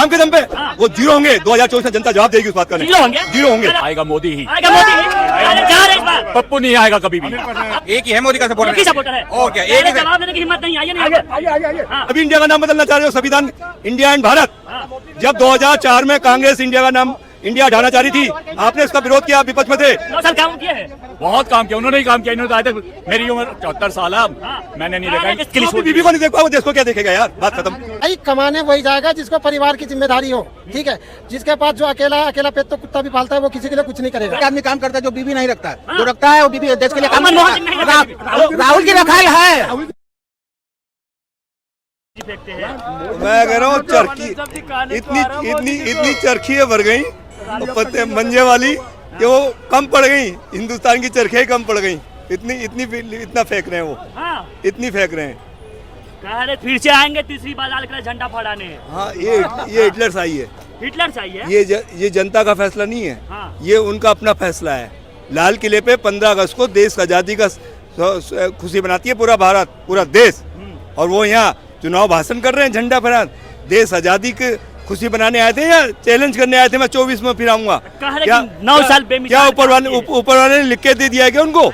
काम के दम पे वो जीरो होंगे। 2024 में जनता जवाब देगी उस बात का। जीरो होंगे, जीरो होंगे। आएगा मोदी ही, आएगा मोदी ही। अरे जा रहे इस बार पप्पू नहीं आएगा कभी भी। एक ही है मोदी का सपोर्टर। एक ही सपोर्टर है। और क्या, एक ही है। जवाब देने की हिम्मत नहीं, आइए नहीं आइए। अभी इंडिया का नाम बदलना चाह रहे हो, संविधान इंडिया एंड भारत। जब 2004 में कांग्रेस इंडिया का नाम इंडिया हटाना चाह रही थी, आपने इसका विरोध किया, विपक्ष में थे। 9 साल काम किए हैं। बहुत काम किया उन्होंने, ही काम किया इन्होंने। आज तक मेरी उम्र 74 साल है, मैंने नहीं देखा किसके लिए अपनी बीवी को नहीं देख पाया, वो देश को क्या देखेगा यार। बात खत्म। भाई कमाने वही जाएगा जिसको परिवार की जिम्मेदारी हो, ठीक है। जिसके पास जो अकेला पेट तो कुत्ता भी पालता है, वो किसी के लिए कुछ नहीं करेगा। आदमी काम करता है जो बीवी नहीं रखता है, जो रखता है वो बीवी देश के लिए काम मनमोहन सिंह नहीं करता है। राहुल की रखाल है। मैं कह रहा हूँ चरखी इतनी चरखी भर गई पत्ते मंजे वाली कि वो कम पड़ गई। हिंदुस्तान की चरखियाँ कम पड़ गई। इतना फेंक रहे हैं वो, इतनी फेंक रहे हैं। कह रहे फिर से आएंगे तीसरी बार लाल किला झंडा फहराने। हाँ, ये हिटलर साई है। हिटलर चाहिए ये जनता का फैसला नहीं है। हाँ। ये उनका अपना फैसला है। लाल किले पे 15 अगस्त को देश आजादी का खुशी मनाती है पूरा भारत, पूरा देश। और वो यहाँ चुनाव भाषण कर रहे हैं, झंडा फहरा। देश आजादी की खुशी बनाने आए थे या चैलेंज करने आए थे? मैं 24 में फिर आऊंगा। क्या 9 साल क्या ऊपर वाले ने लिख के दे दिया है क्या उनको?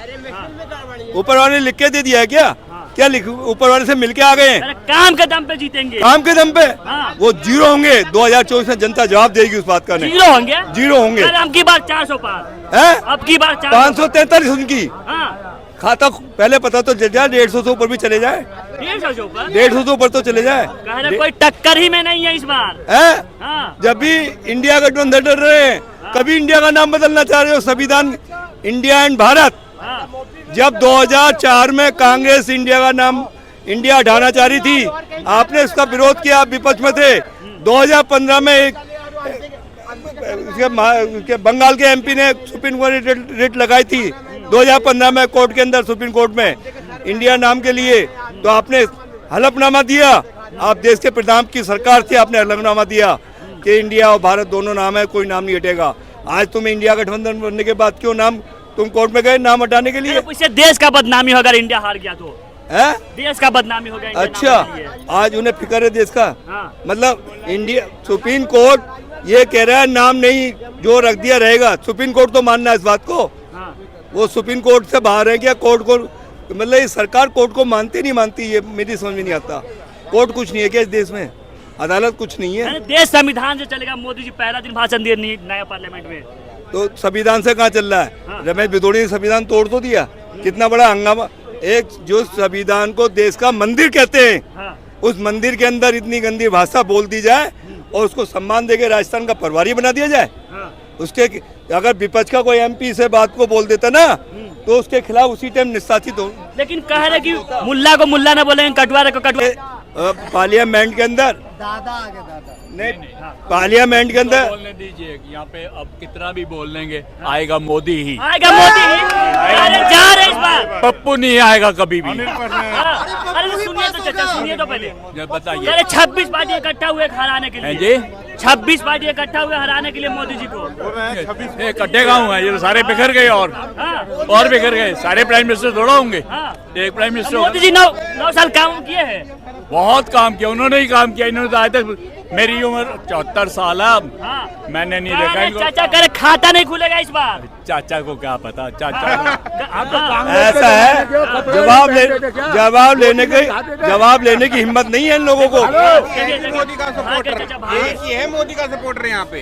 ऊपर वाले ने लिख के दे दिया है क्या? क्या ऊपर वाले से मिलके आ गए हैं? काम के दम पे जीतेंगे। काम के दम पे वो जीरो होंगे। 2024 में जनता जवाब देगी उस बात का। नहीं, जीरो होंगे, जीरो होंगे। अब की बार 400 पार है, अब की बार 543 उनकी। खाता पहले पता तो चल जाए, 150 से ऊपर भी चले जाए। 150 से ऊपर, 150 से ऊपर तो चले जाए। कोई टक्कर ही में नहीं है इस बार। है जब भी इंडिया गठबंधन डर रहे हैं, कभी इंडिया का नाम बदलना चाह रहे हो, संविधान इंडिया एंड भारत। जब 2004 में कांग्रेस इंडिया का नाम इंडिया हटाना चाह रही थी, आपने इसका विरोध किया, आप विपक्ष में थे। 2015 में बंगाल के एमपी ने सुप्रीम कोर्ट में रिट लगाई थी 2015 में कोर्ट के अंदर, सुप्रीम कोर्ट में इंडिया नाम के लिए। तो आपने हलफनामा दिया। आप देश के प्रधान की सरकार थी, आपने हलफनामा दिया कि इंडिया और भारत दोनों नाम है, कोई नाम नहीं हटेगा। आज तुम इंडिया गठबंधन बनने के बाद क्यों नाम तुम कोर्ट में गए नाम हटाने के लिए? इससे देश का बदनामी होगा, इंडिया हार गया तो है, देश का बदनामी होगा। अच्छा, आज उन्हें फिक्र है देश का। मतलब इंडिया सुप्रीम कोर्ट ये कह रहा है नाम नहीं, जो रख दिया रहेगा। सुप्रीम कोर्ट तो मानना है इस बात को। वो सुप्रीम कोर्ट से बाहर है क्या? कोर्ट को मतलब ये सरकार कोर्ट को मानती नहीं मानती, ये मेरी समझ में नहीं आता। कोर्ट कुछ नहीं है क्या इस देश में? अदालत कुछ नहीं है। देश संविधान से चलेगा। मोदी जी पहला दिन भाषण दिए नया पार्लियामेंट में, तो संविधान से कहाँ चल रहा है? रमेश बिदोड़ी ने संविधान तोड़ तो दिया। कितना बड़ा हंगामा। एक जो संविधान को देश का मंदिर कहते हैं, उस मंदिर के अंदर इतनी गंदी भाषा बोल दी जाए और उसको सम्मान देके राजस्थान का प्रभारी बना दिया जाए। उसके अगर विपक्ष का कोई एमपी से बात को बोल देता ना, तो उसके खिलाफ उसी टाइम निशासित हो। लेकिन कह रहे कि मुल्ला को मुल्ला न बोलेंगे, कटवारे को कटवारे। पार्लियामेंट के अंदर नहीं, पार्लियामेंट के अंदर बोलने दीजिए। यहाँ पे अब कितना भी बोल लेंगे, आएगा मोदी ही, आएगा मोदी ही। अरे जा रहे इस बार पप्पू नहीं आएगा कभी भी। अरे सुनिए तो चाचा, सुनिए तो पहले बताइए। अरे 26 पार्टी इकट्ठा हुए हराने के लिए जी, 26 पार्टी इकट्ठा हुए हराने के लिए मोदी जी को। इकट्ठे गाँव है, ये तो सारे बिखर गए और बिखर गए। सारे प्राइम मिनिस्टर थोड़ा होंगे, एक प्राइम मिनिस्टर। मोदी जी 9 साल काम किए हैं, बहुत काम किया उन्होंने, ही काम किया इन्होंने। आज तक मेरी उम्र 74 साल है, मैंने नहीं देखा इनको। चाचा करे खाता नहीं खुलेगा इस बार। चाचा को क्या पता, चाचा को ऐसा है। जवाब लेने की हिम्मत नहीं है इन लोगों को। मोदी का सपोर्टर एक ही है, मोदी का सपोर्टर यहाँ पे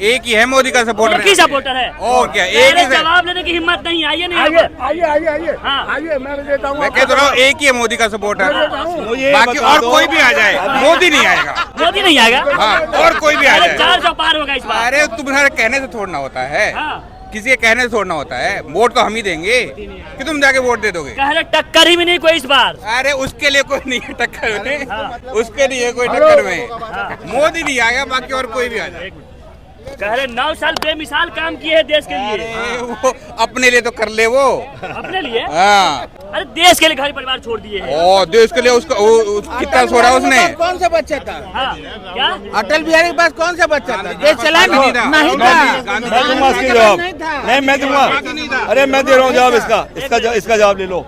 एक ही है, मोदी का सपोर्टर। एक ही सपोर्टर है और क्या, एक ही। जवाब लेने की हिम्मत नहीं। आइए नहीं, आइए मैं देता हूँ। मैं कह तो रहा हूँ एक ही है मोदी का सपोर्टर, बाकी और कोई भी आ जाए मोदी नहीं आएगा। मोदी नहीं आएगा। हाँ, और कोई भी आ जाए 400 पार होगा इस बार। अरे तुम्हारे कहने से थोड़ा होता है, किसी के कहने से थोड़ा होता है। वोट तो हम ही देंगे कि तुम जाके वोट दे दोगे? कह रहे टक्कर ही भी नहीं कोई इस बार। अरे उसके लिए कोई नहीं है टक्कर में, उसके लिए कोई टक्कर में। मोदी नहीं आएगा, बाकी और कोई भी आ जाए। कह रहे 9 साल बेमिसाल काम किए हैं देश के लिए। वो अपने लिए तो कर ले वो, अपने लिए। हाँ, अरे देश के लिए घर परिवार छोड़ दिए हैं। और देश के लिए उसका कितना छोड़ा उसने। कौन सा बच्चा था? क्या अटल बिहारी के पास कौन सा बच्चा था? देश चला नहीं था। मैं दूंगा इसकी जवाब। नहीं, मैं दूंगा। अरे मैं दे रहा हूँ जवाब इसका जवाब ले लो।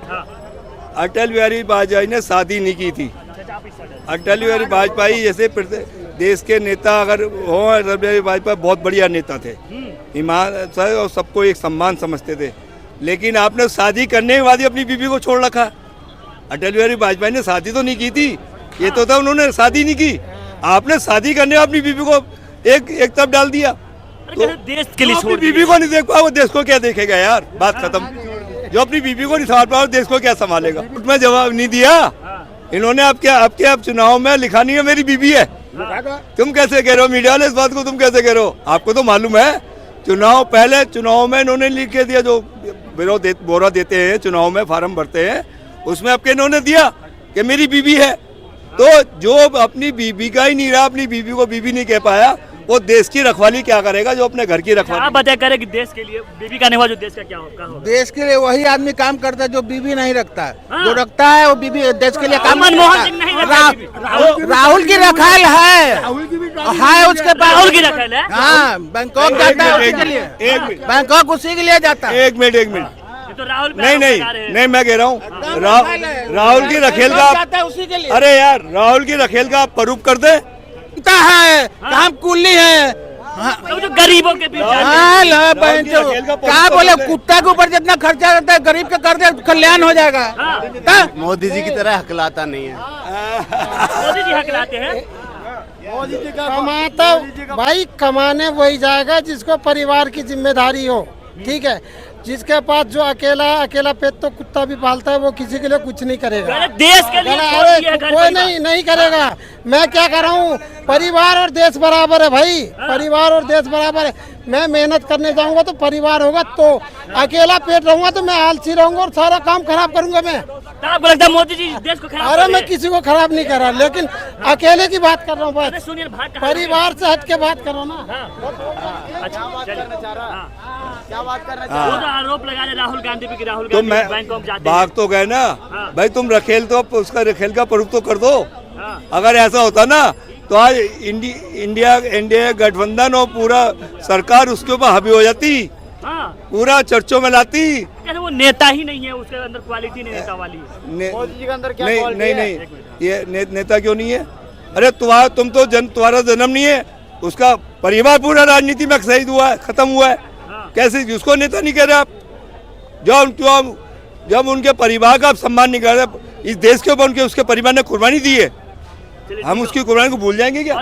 अटल बिहारी वाजपेयी ने शादी नहीं की थी। अटल बिहारी वाजपेयी जैसे देश के नेता अगर हो, अटल बिहारी वाजपेयी बहुत बढ़िया नेता थे, ईमान से और सबको एक सम्मान समझते थे। लेकिन आपने शादी करने के बाद ही अपनी बीवी को छोड़ रखा। अटल बिहारी वाजपेयी ने शादी तो नहीं की थी, ये तो था उन्होंने शादी नहीं की। आपने शादी करने अपनी बीवी को एक तरफ डाल दिया। तो देश के लिए छोड़ बीवी को नहीं देख पाया, वो देश को क्या देखेगा यार? बात खत्म। जो अपनी बीवी को नहीं संभाल पाया, देश को क्या संभालेगा? उसमें जवाब नहीं दिया इन्होंने। आपके चुनाव में लिखा नहीं है मेरी बीवी है। तुम कैसे कह रहे हो? मीडिया वाले इस बात को तुम कैसे कह रहे हो? आपको तो मालूम है पहले चुनाव में इन्होंने लिख के दिया, जो बोरा देते हैं चुनाव में, फार्म भरते हैं, उसमें आपके इन्होंने दिया कि मेरी बीवी है। तो जो अपनी बीवी का ही नहीं रहा, अपनी बीवी को बीवी नहीं कह पाया, वो देश की रखवाली क्या करेगा? जो अपने घर की रखवाली। आप बताया करें कि देश के लिए बीवी का नहीं हुआ, जो देश का क्या होगा? देश के लिए वही आदमी काम करता है जो बीवी नहीं रखता है। जो रखता है वो बीवी देश के लिए काम मनमोहन सिंह नहीं रखता। राहुल की रखाल है उसके पास। राहुल की रखाल है? हाँ, बैंकॉक जाता है उसी के लिए। बैंकॉक उसी के लिए जाता है। एक मिनट तो राहुल नहीं, मैं कह रहा हूँ राहुल की रखेल का जाता है उसी के लिए। अरे यार, राहुल की रखेल का आप प्रूफ कर दे है हम कुल्ली है। तो जो गरीबों के बीच क्या बोले, कुत्ता के ऊपर जितना खर्चा करता है गरीब का कर दे, कल्याण हो जाएगा। मोदी जी की तरह हकलाता नहीं है। मोदी जी हकलाते हैं। कमाता भाई, कमाने वही जाएगा जिसको परिवार की जिम्मेदारी हो। ठीक है, जिसके पास जो अकेला पेट तो कुत्ता भी पालता है, वो किसी के लिए कुछ नहीं करेगा। देश के लिए अरे कोई नहीं करेगा। मैं क्या कर रहा हूँ? परिवार और देश बराबर है भाई, परिवार और देश बराबर है। मैं मेहनत करने जाऊंगा तो परिवार होगा, तो अकेला पेट रहूंगा तो मैं आलसी रहूंगा और सारा काम खराब करूंगा मैं। आपको लगता है मोदी जी देश को खराब? अरे मैं किसी को खराब नहीं कर रहा, लेकिन अकेले की बात कर रहा हूँ। बस परिवार से हट के बात कर रहा हूँ ना। क्या बात कर रहे हैं? आरोप लगा रहे राहुल गांधी पे कि राहुल तो गांधी मैं बैंकॉक जाते भाग तो गए ना भाई। तुम रखेल तो उसका रखेल का प्रूफ तो कर दो। अगर ऐसा होता ना तो आज इंडिया गठबंधन और पूरा सरकार उसके ऊपर हावी हो जाती, पूरा चर्चों में लाती। वो नेता ही नहीं है, उसके अंदर क्वालिटी नहीं नेता वाली है। मोदी जी के अंदर क्या नहीं, ये नेता क्यों नहीं है? अरे तुम तो तुम्हारा जन्म नहीं है, उसका परिवार पूरा राजनीति में शहीद हुआ है, खत्म हुआ है। कैसे उसको नेता नहीं कह रहे आप? जब उनके परिवार का आप सम्मान नहीं कर रहे, इस देश के ऊपर उसके परिवार ने कुर्बानी दी है, हम उसकी कुर्बानी को भूल जाएंगे क्या?